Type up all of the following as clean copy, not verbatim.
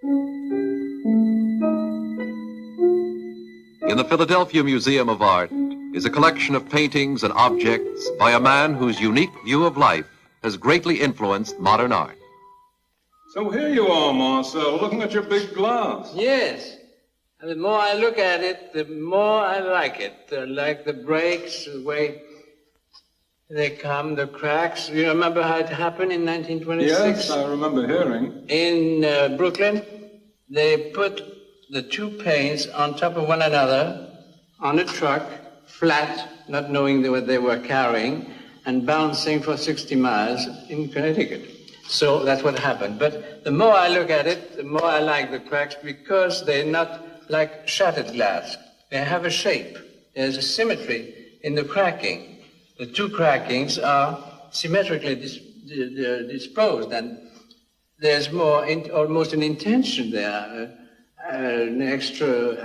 In the Philadelphia Museum of Art is a collection of paintings and objects by a man whose unique view of life has greatly influenced modern art. So here you are, Marcel, looking at your big glass. Yes. And the more I look at it, the more I like it. Like the breaks, the way they come, the cracks. You remember how it happened in 1926? Yes, I remember hearing. In Brooklyn, they put the two paints on top of one another on a truck, flat, not knowing what they were carrying, and bouncing for 60 miles in Connecticut. So that's what happened. But the more I look at it, the more I like the cracks because they're not like shattered glass. They have a shape. There's a symmetry in the cracking. The two crackings are symmetrically disposed, and there's more, almost an intention there, an extra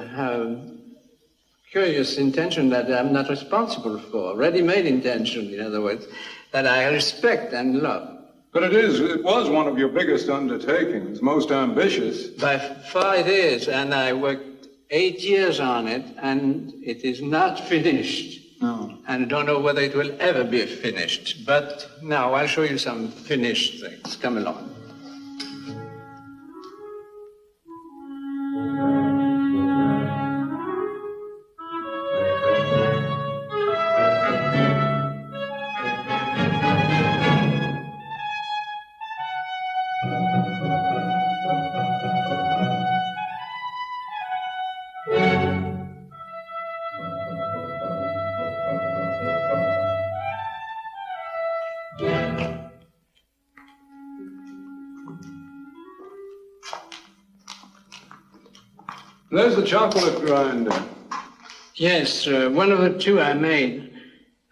curious intention that I'm not responsible for, ready-made intention, in other words, that I respect and love. But it was one of your biggest undertakings, most ambitious. By far it is, and I worked 8 years on it, and it is not finished. No. And I don't know whether it will ever be finished. But now I'll show you some finished things. Come along. There's the chocolate grinder. Yes, one of the two I made,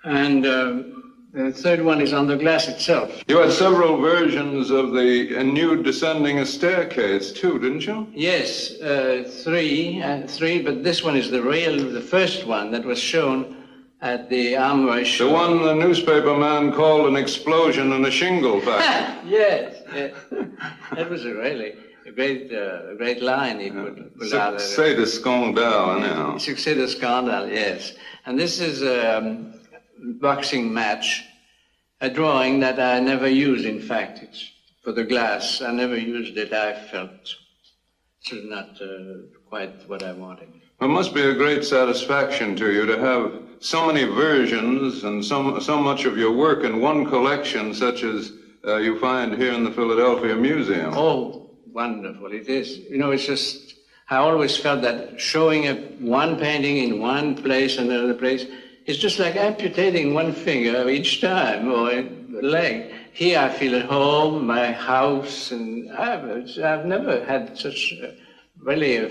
and the third one is on the glass itself. You had several versions of the nude descending a staircase, too, didn't you? Yes, three, but this one is the first one that was shown at the Armory show. The one the newspaper man called an explosion in a shingle factory. Yes, yes. That was a great line he put out. Succès de scandale, now. Succès de scandale, yes. And this is a boxing match, a drawing that I never used, in fact. It's for the glass. I never used it. I felt it was not quite what I wanted. It must be a great satisfaction to you to have so many versions and so much of your work in one collection, such as you find here in the Philadelphia Museum. Oh, wonderful it is. You know, it's just, I always felt that showing one painting in one place and another place is just like amputating one finger each time, or a leg. Here I feel at home, my house, and I've never had such really a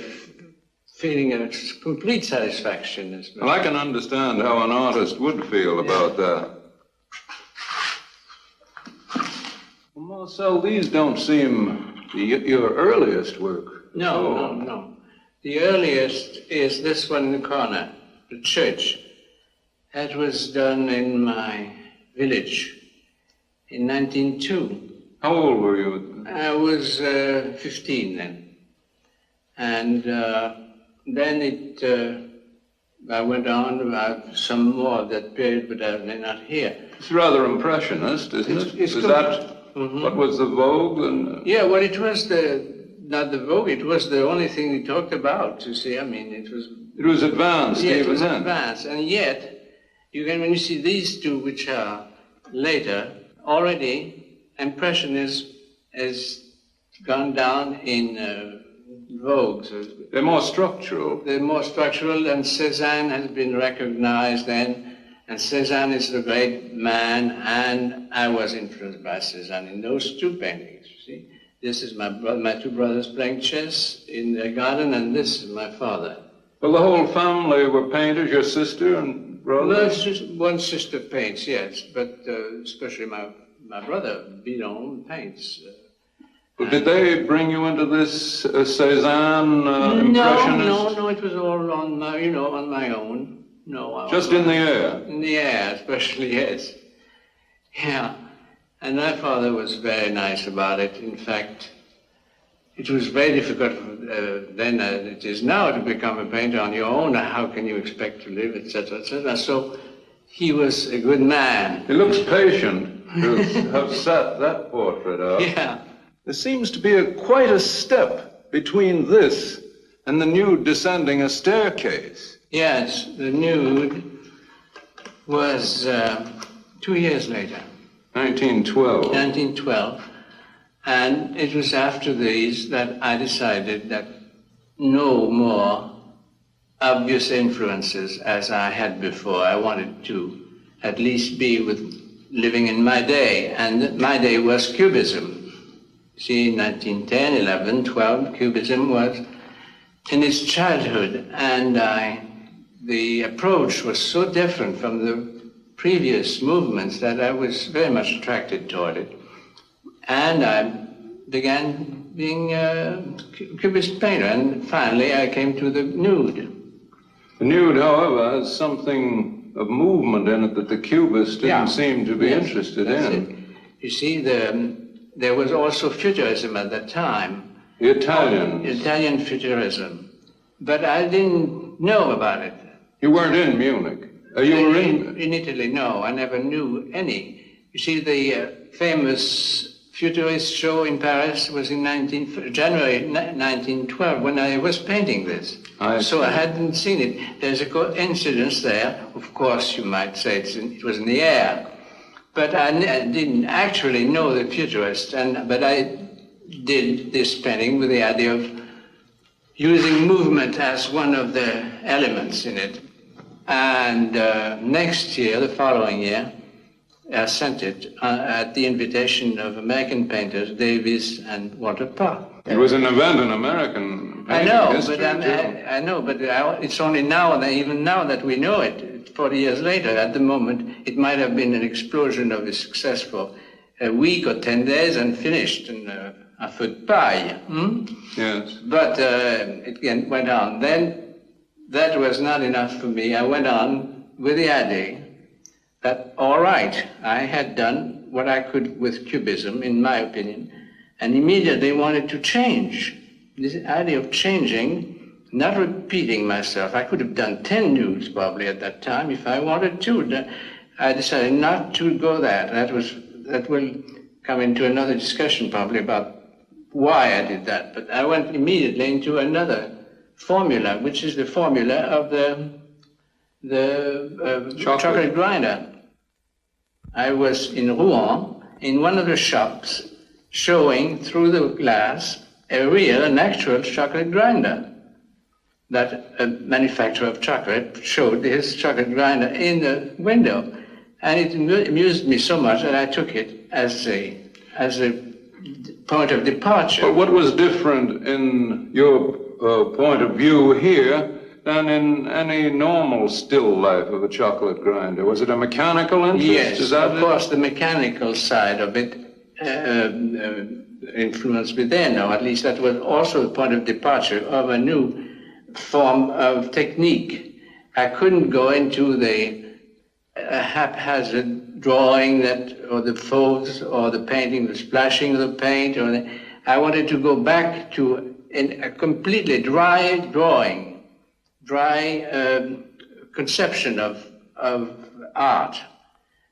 feeling of complete satisfaction. Well, I can understand how an artist would feel about that. Well, Marcel, these don't seem your earliest work. No. The earliest is this one in the corner, the church. That was done in my village in 1902. How old were you? I was 15 then. And then I went on about some more of that period, but they're not here. It's rather impressionist, isn't it? Is that what was the vogue? And, yeah, well, it was not the vogue, it was the only thing we talked about, you see. I mean, it was advanced, yeah, even it was then. Advanced, and yet, when you see these two, which are later, already impressionism has gone down in vogue. So they're more structural. They're more structural, and Cézanne has been recognized then. And Cézanne is the great man, and I was influenced by Cézanne in those two paintings, you see. This is my two brothers playing chess in the garden, and this is my father. Well, the whole family were painters, your sister and brother? No, one sister paints, yes, but especially my brother, Bidon, paints. But did they bring you into this Cézanne impressionist? No, it was all on my own. No. Just in the air? In the air, especially, yes. Yeah. And my father was very nice about it. In fact, it was very difficult then as it is now to become a painter on your own. How can you expect to live, etc., etc. So he was a good man. He looks patient to have set that portrait up. Yeah. There seems to be quite a step between this and the nude descending a staircase. Yes, the nude was 2 years later. 1912. 1912. And it was after these that I decided that no more obvious influences as I had before. I wanted to at least be living in my day, and my day was Cubism. See, 1910, 11, 12, Cubism was in its childhood, and the approach was so different from the previous movements that I was very much attracted toward it. And I began being a Cubist painter, and finally I came to the nude. The nude, however, has something of movement in it that the Cubists didn't seem to be interested in. It. You see, there was also Futurism at that time. The Italians. Italian Futurism. But I didn't know about it. You weren't in Munich. You were in Italy, no. I never knew any. You see, the famous Futurist show in Paris was in January 1912 when I was painting this. So I hadn't seen it. There's a coincidence there. Of course, you might say it was in the air. But I didn't actually know the Futurists. But I did this painting with the idea of using movement as one of the elements in it. And next year, the following year, I sent it at the invitation of American painters, Davis and Walter Park. It was an event in American painting history, I know, but it's only now, even now that we know it, 40 years later. At the moment, it might have been an explosion of a success for a week or 10 days and finished in a feu de paille. Yes. But it went on. Then that was not enough for me. I went on with the idea that, all right, I had done what I could with Cubism, in my opinion, and immediately wanted to change. This idea of changing, not repeating myself. I could have done 10 nudes probably at that time if I wanted to. I decided not to go that. That will come into another discussion probably about why I did that. But I went immediately into another formula, which is the formula of the chocolate grinder. I was in Rouen, in one of the shops, showing through the glass an actual chocolate grinder. That a manufacturer of chocolate showed his chocolate grinder in the window. And it amused me so much that I took it as a point of departure. But what was different in your point of view here than in any normal still life of a chocolate grinder? Was it a mechanical interest? Yes, of course, the mechanical side of it influenced me then, or at least that was also the point of departure of a new form of technique. I couldn't go into the haphazard drawing or the fauves or the painting, the splashing of the paint. I wanted to go back to a completely dry drawing. Dry conception of art,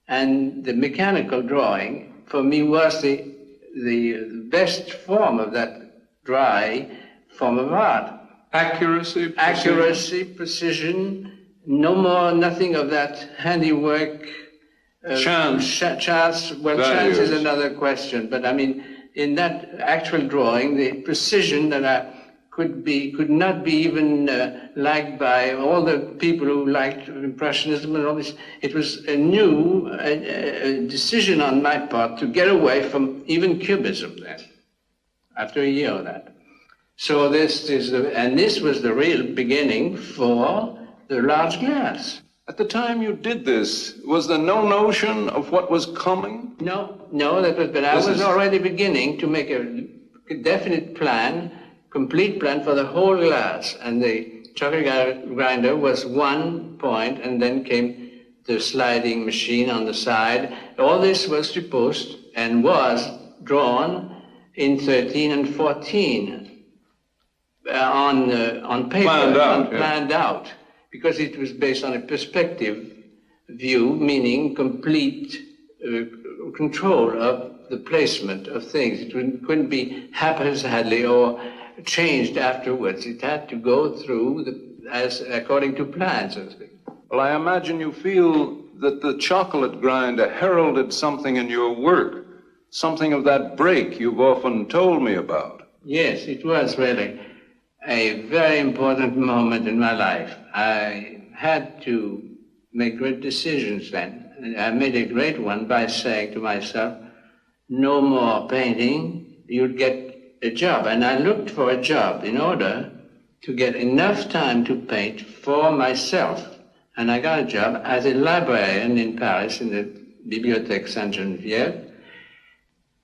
and the mechanical drawing for me was the best form of that dry form of art. Accuracy, precision, nothing of that handiwork. Chance. Well, chance is another question, but I mean, in that actual drawing, the precision that I could not be even liked by all the people who liked Impressionism and all this. It was a new decision on my part to get away from even Cubism then, after a year of that. So this was the real beginning for the large glass. At the time you did this, was there no notion of what was coming? No, but I was already beginning to make a definite plan, complete plan for the whole glass, and the chocolate grinder was one point, and then came the sliding machine on the side. All this was supposed and was drawn in 13 and 14 on paper, planned out, because it was based on a perspective view, meaning complete control of the placement of things. It couldn't be haphazardly or changed afterwards. It had to go through as according to plans. Well, I imagine you feel that the chocolate grinder heralded something in your work, something of that break you've often told me about. Yes, it was really a very important moment in my life. I had to make great decisions then. I made a great one by saying to myself, no more painting, you'd get a job. And I looked for a job in order to get enough time to paint for myself. And I got a job as a librarian in Paris in the Bibliothèque Sainte-Geneviève.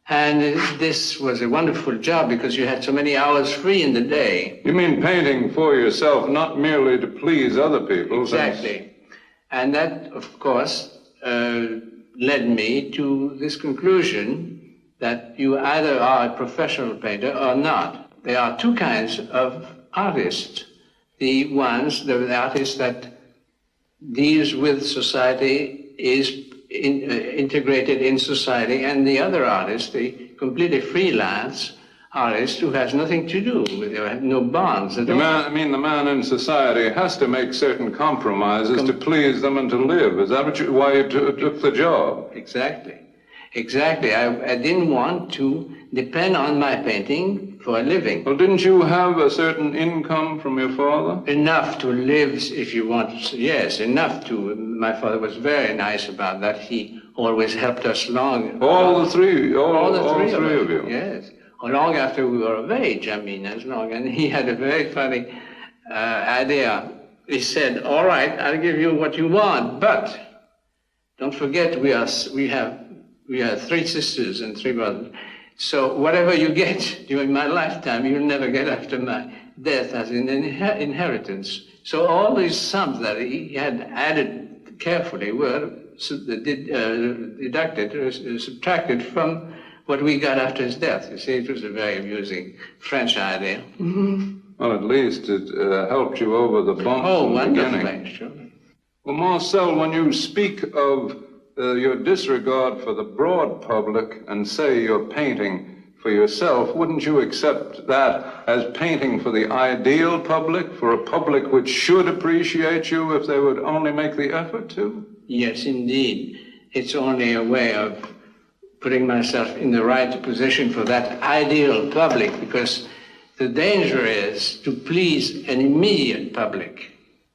And this was a wonderful job because you had so many hours free in the day. You mean painting for yourself, not merely to please other people? Exactly. And that, of course, led me to this conclusion that you either are a professional painter or not. There are two kinds of artists. The artist that deals with society, is integrated in society, and the other artist, the completely freelance artist who has nothing to do with it, no bonds at all. The man in society has to make certain compromises to please them and to live. Is that why you took the job? Exactly. I didn't want to depend on my painting for a living. Well, didn't you have a certain income from your father? Enough to live, if you want. Yes, enough to. My father was very nice about that. He always helped us long. All three of you? Yes. Long after we were of age, as long. And he had a very funny idea. He said, all right, I'll give you what you want, but don't forget we have 3 sisters and 3 brothers. So whatever you get during my lifetime, you'll never get after my death as an inheritance. So all these sums that he had added carefully were subtracted from what we got after his death. You see, it was a very amusing French idea. Well, at least it helped you over the bumps in the beginning. Sure. Well, Marcel, when you speak of your disregard for the broad public and say you're painting for yourself, wouldn't you accept that as painting for the ideal public, for a public which should appreciate you if they would only make the effort to? Yes, indeed. It's only a way of putting myself in the right position for that ideal public, because the danger is to please an immediate public,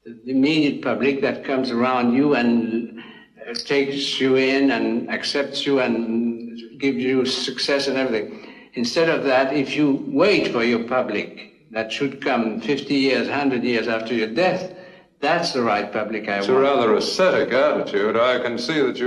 the immediate public that comes around you and takes you in and accepts you and gives you success and everything. Instead of that, if you wait for your public that should come 50 years, 100 years after your death, that's the right public I want. It's a rather ascetic attitude. I can see that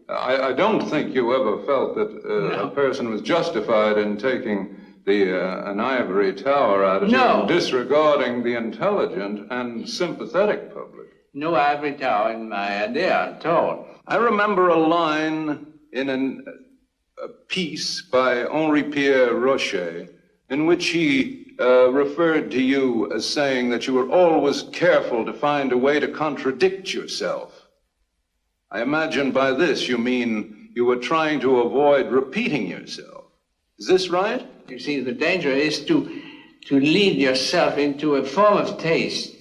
I don't think you ever felt that a person was justified in taking an ivory tower attitude and disregarding the intelligent and sympathetic public. No ivory tower in my idea at all. I remember a line in a piece by Henri-Pierre Rocher in which he referred to you as saying that you were always careful to find a way to contradict yourself. I imagine by this you mean you were trying to avoid repeating yourself. Is this right? You see, the danger is to lead yourself into a form of taste.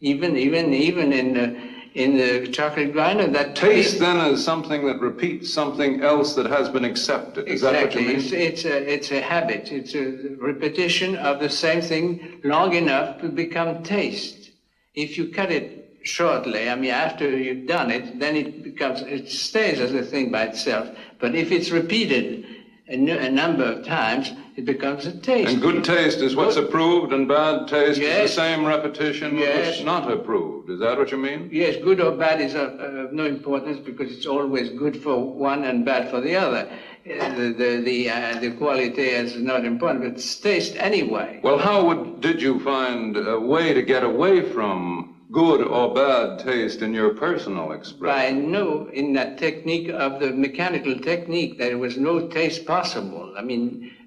Even in the chocolate grinder, that taste then is something that repeats something else that has been accepted. Is that what you mean? It's a habit. It's a repetition of the same thing long enough to become taste. If you cut it shortly, after you've done it, then it stays as a thing by itself. But if it's repeated a number of times, it becomes a taste. And good taste is what's approved, and bad taste is the same repetition what's not approved. Is that what you mean? Yes, good or bad is of no importance, because it's always good for one and bad for the other. The quality is not important, but it's taste anyway. Well, how did you find a way to get away from good or bad taste in your personal expression? In that technique of the mechanical technique, there was no taste possible.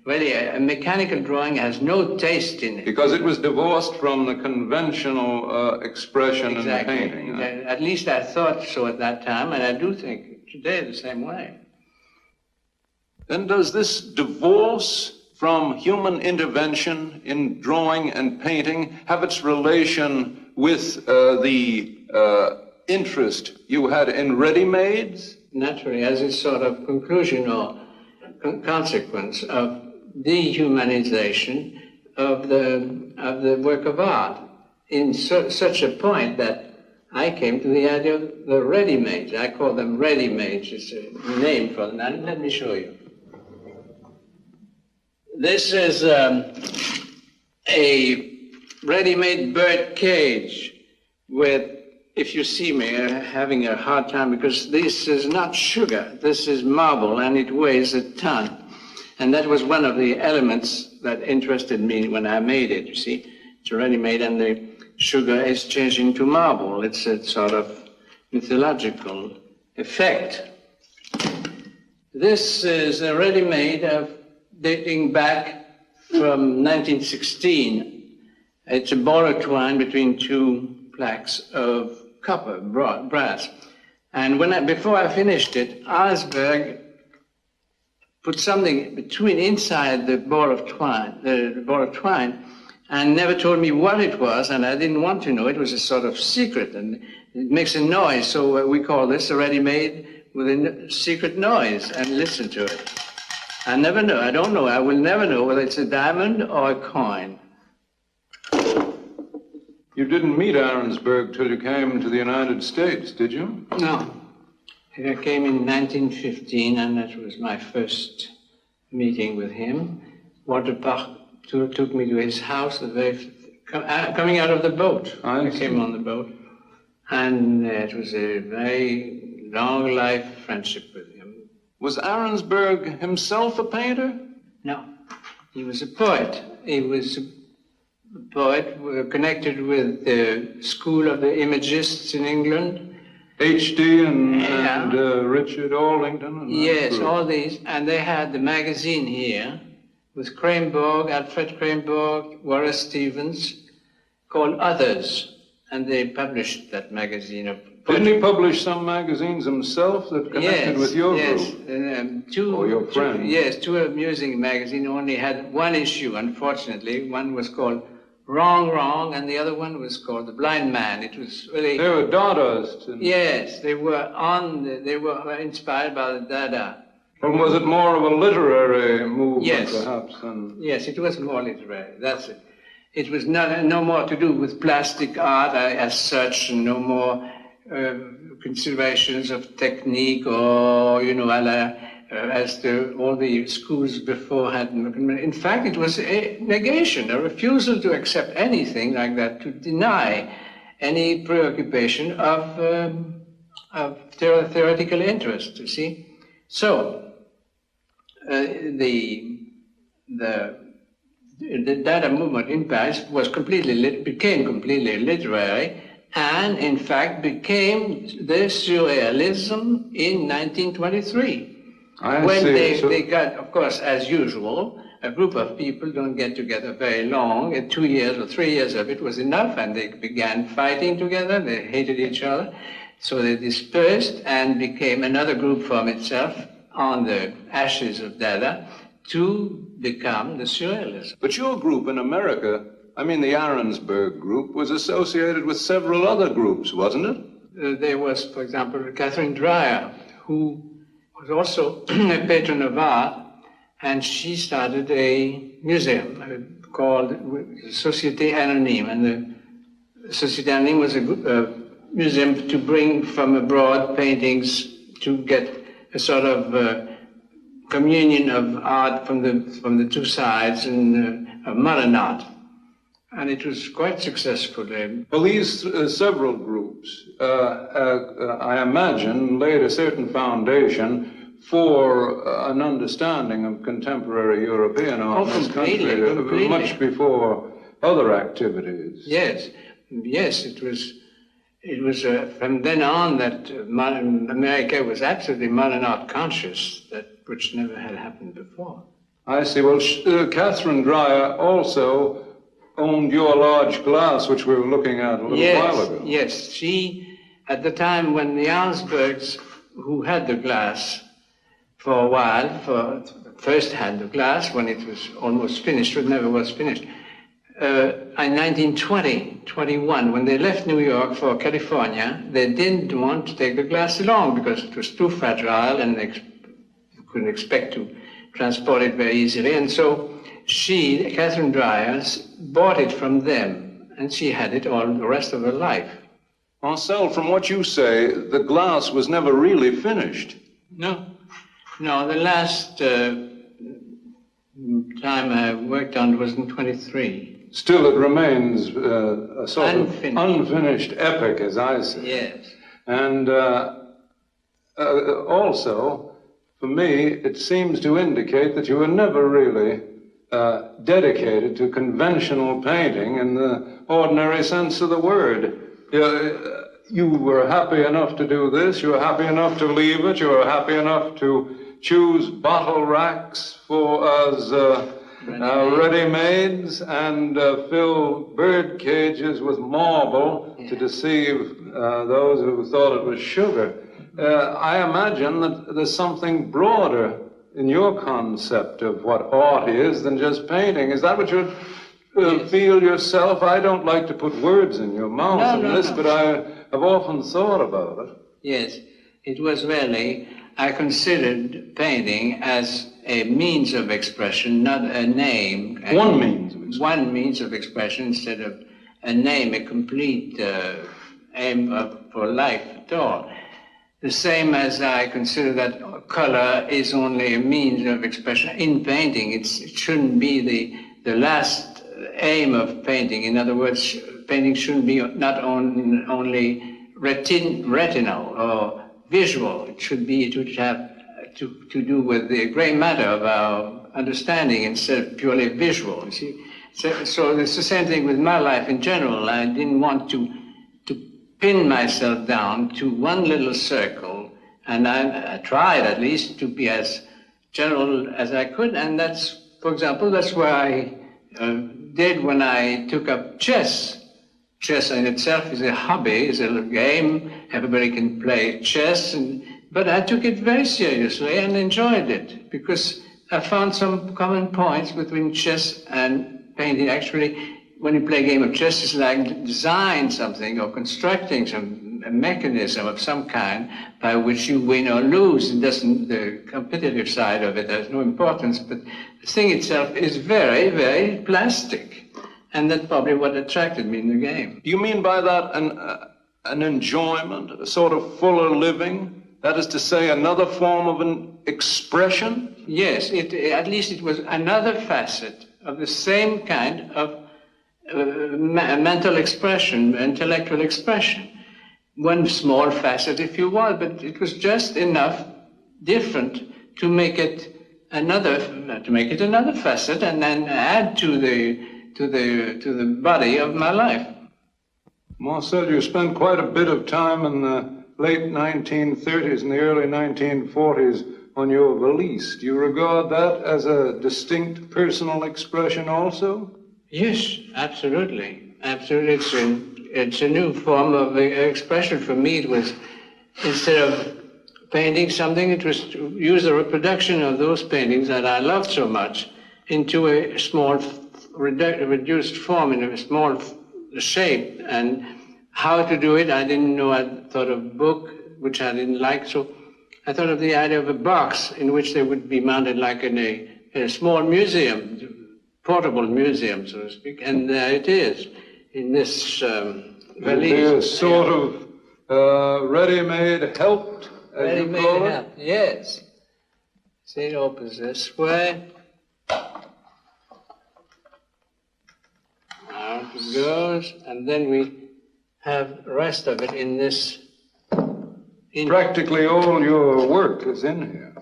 really a mechanical drawing has no taste in it. Because it was divorced from the conventional expression in the painting. Exactly. At least I thought so at that time, and I do think today the same way. Then does this divorce from human intervention in drawing and painting have its relation with the interest you had in ready-mades? Naturally, as a sort of conclusion or consequence of dehumanization of the work of art, in such a point that I came to the idea of the ready-mades. I call them ready-mades. It's a name for them. Now, let me show you. This is a ready-made bird cage with, if you see me having a hard time, because this is not sugar, this is marble, and it weighs a ton. And that was one of the elements that interested me when I made it, you see. It's ready-made, and the sugar is changing to marble. It's a sort of mythological effect. This is a ready-made of dating back from 1916. It's a ball of twine between two plaques of copper, brass. And before I finished it, Arsberg put something inside the ball of twine, and never told me what it was, and I didn't want to know. It was a sort of secret, and it makes a noise, so we call this a ready-made with a secret noise, and listen to it. I never know, I don't know, I will never know whether it's a diamond or a coin. You didn't meet Arensberg till you came to the United States, did you? No. I came in 1915, and that was my first meeting with him. Walter Bach took me to his house, coming out of the boat. I came on the boat. And it was a very long life friendship with him. Was Arensberg himself a painter? No. He was a poet. He was a poet connected with the school of the Imagists in England. H.D. and Richard Arlington? Yes, all these. And they had the magazine here with Cranborg, Alfred Cranborg, Wallace Stevens, called Others. And they published that magazine of Didn't he publish some magazines himself that connected with your group? Or your friends? Two amusing magazines only had one issue, unfortunately. One was called Wrong, and the other one was called The Blind Man. It was really... They were Dadaists. Yes, they were inspired by the Dada. Well, was it more of a literary movement, perhaps? Yes, it was more literary, that's it. It was no more to do with plastic art as such, and no more considerations of technique or, as all the schools before had. In fact, it was a negation, a refusal to accept anything like that, to deny any preoccupation of theoretical interest, you see. So, the Dada movement in Paris became completely literary, and in fact became the surrealism in 1923. When they got, of course, as usual, a group of people don't get together very long. 2 years or 3 years of it was enough, and they began fighting together. They hated each other. So they dispersed and became another group from itself on the ashes of Dada to become the surrealism. But your group in America, the Arensberg group, was associated with several other groups, wasn't it? There was, for example, Catherine Dreyer, who was also a patron of art, and she started a museum called Société Anonyme. And the Société Anonyme was a museum to bring from abroad paintings to get a sort of communion of art from the two sides and of modern art. And it was quite successful. Well, these several groups, I imagine, laid a certain foundation for an understanding of contemporary European art in this country, much before other activities. Yes, it was from then on that America was absolutely modern art conscious, which never had happened before. I see. Well, Catherine Dreyer also owned your large glass, which we were looking at a little while ago. Yes, she, at the time when the Augsburgs, who had the glass for a while, first had the glass when it was almost finished, it never was finished. In 1921, when they left New York for California, they didn't want to take the glass along because it was too fragile and they couldn't expect to transport it very easily. And so she, Catherine Dreyer, bought it from them, and she had it all the rest of her life. Marcel, from what you say, the glass was never really finished. No. No, the last time I worked on it was in 23. Still, it remains a sort of unfinished epic, as I see. Yes. And also, for me, it seems to indicate that you were never really dedicated to conventional painting in the ordinary sense of the word. You were happy enough to do this, you were happy enough to leave it, you were happy enough to choose bottle racks for as ready-mades and fill bird cages with marble to deceive those who thought it was sugar. I imagine that there's something broader in your concept of what art is than just painting. Is that what you feel yourself? I don't like to put words in your mouth but I have often thought about it. Yes, it was really, I considered painting as a means of expression, not a name. One means of expression. One means of expression instead of a name, a complete aim for life at all. The same as I consider that color is only a means of expression. In painting, it shouldn't be the last aim of painting. In other words, painting shouldn't be not only retinal or visual. It should be to have to do with the gray matter of our understanding instead of purely visual. You see? So it's the same thing with my life in general. I didn't want to pin myself down to one little circle, and I tried at least to be as general as I could, and that's, for example, that's what I did when I took up chess. Chess in itself is a hobby, is a game. Everybody can play chess, but I took it very seriously and enjoyed it because I found some common points between chess and painting. Actually, when you play a game of chess, it's like design something or constructing a mechanism of some kind by which you win or lose. It doesn't, the competitive side of it has no importance, but the thing itself is very, very plastic. And that's probably what attracted me in the game. Do you mean by that an enjoyment, a sort of fuller living? That is to say, another form of an expression? Yes, at least it was another facet of the same kind of mental expression, intellectual expression. One small facet, if you will, but it was just enough different to make it another facet and then add to the body of my life. Marcel, you spent quite a bit of time in the late 1930s and the early 1940s on your valise. Do you regard that as a distinct personal expression also? Yes, absolutely. Absolutely. It's a new form of expression. For me, it was, instead of painting something, it was to use the reproduction of those paintings that I loved so much into a small, reduced form, in a small shape. And how to do it, I didn't know. I thought of a book, which I didn't like, so I thought of the idea of a box in which they would be mounted like in a small museum, portable museum, so to speak, and there it is, in this valise. It is sort of ready-made helped, as you call it? Yes. See, it opens this way. Out it goes, and then we have the rest of it in this. Practically all your work is in here.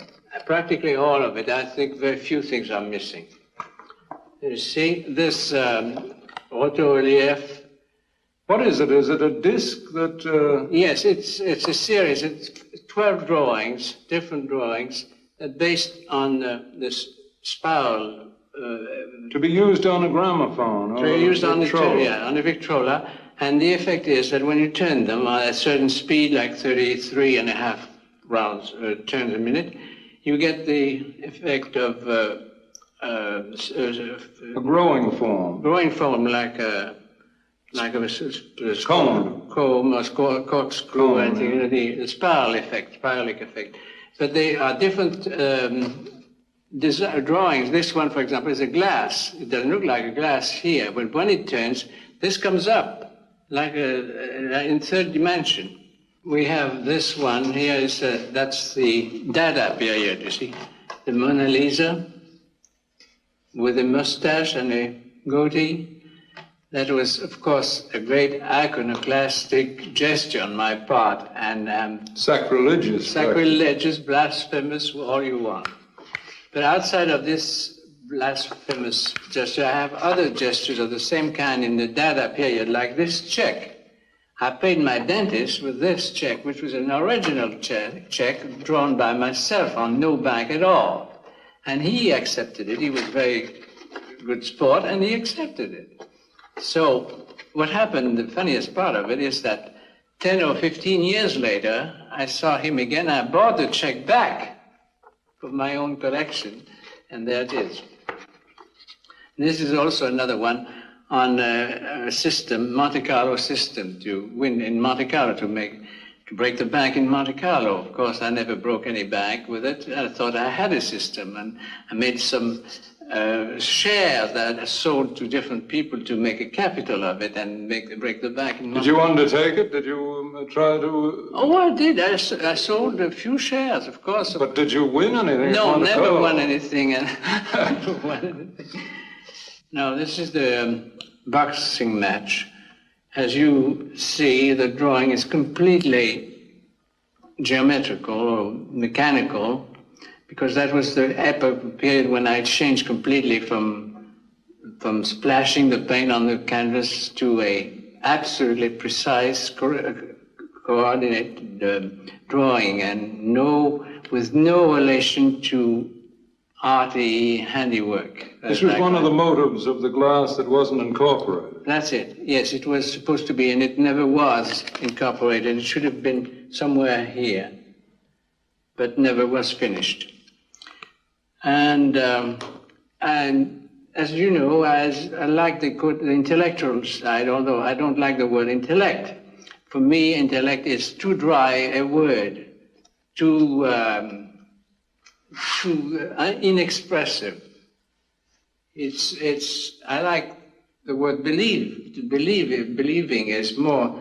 Practically all of it. I think very few things are missing. You see, this auto relief. What is it? Is it a disc that... Yes, it's a series. It's 12 drawings, different drawings, based on this spiral. To be used on a gramophone. To be used on a Victrola. And the effect is that when you turn them at a certain speed, like 33.5 rounds turns a minute, you get the effect of a growing form. Growing form, like a comb or corkscrew, I think, the spiral effect, spiralic effect. But they are different drawings. This one, for example, is a glass. It doesn't look like a glass here, but when it turns, this comes up like in third dimension. We have this one here. That's the Dada period, you see. The Mona Lisa with a mustache and a goatee. That was, of course, a great iconoclastic gesture on my part, and sacrilegious, blasphemous, all you want. But outside of this blasphemous gesture, I have other gestures of the same kind in the Dada period, like this check. I paid my dentist with this check, which was an original check drawn by myself on no bank at all. And he accepted it. He was very good sport, and he accepted it. So what happened, the funniest part of it, is that 10 or 15 years later, I saw him again. I brought the check back from my own collection, and there it is. This is also another one on a system, Monte Carlo system, to win in Monte Carlo, to break the bank in Monte Carlo. Of course, I never broke any bank with it. I thought I had a system, and I made some shares that I sold to different people to make a capital of it and break the bank. Did you undertake it? Did you try to? Oh, I did. I sold a few shares, of course. But did you win anything? No, never won anything. No, this is the boxing match. As you see, the drawing is completely geometrical or mechanical, because that was the epoch period when I changed completely from splashing the paint on the canvas to a absolutely precise, coordinated drawing, and with no relation to arty handiwork. This was one of the motives of the glass that wasn't incorporated. That's it. Yes, it was supposed to be, and it never was incorporated. It should have been somewhere here, but never was finished. And as you know, I like the intellectual side, although I don't like the word intellect. For me, intellect is too dry a word, too inexpressive. I like the word believe. Believing is more.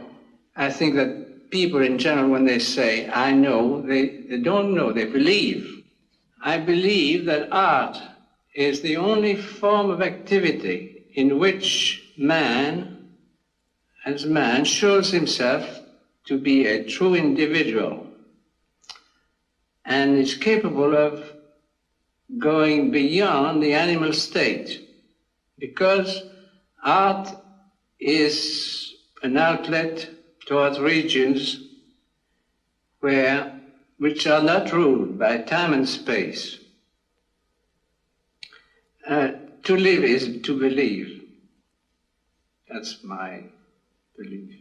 I think that people in general, when they say, I know, they don't know, they believe. I believe that art is the only form of activity in which man, as man, shows himself to be a true individual and is capable of going beyond the animal state, because art is an outlet towards regions which are not ruled by time and space. To live is to believe. That's my belief.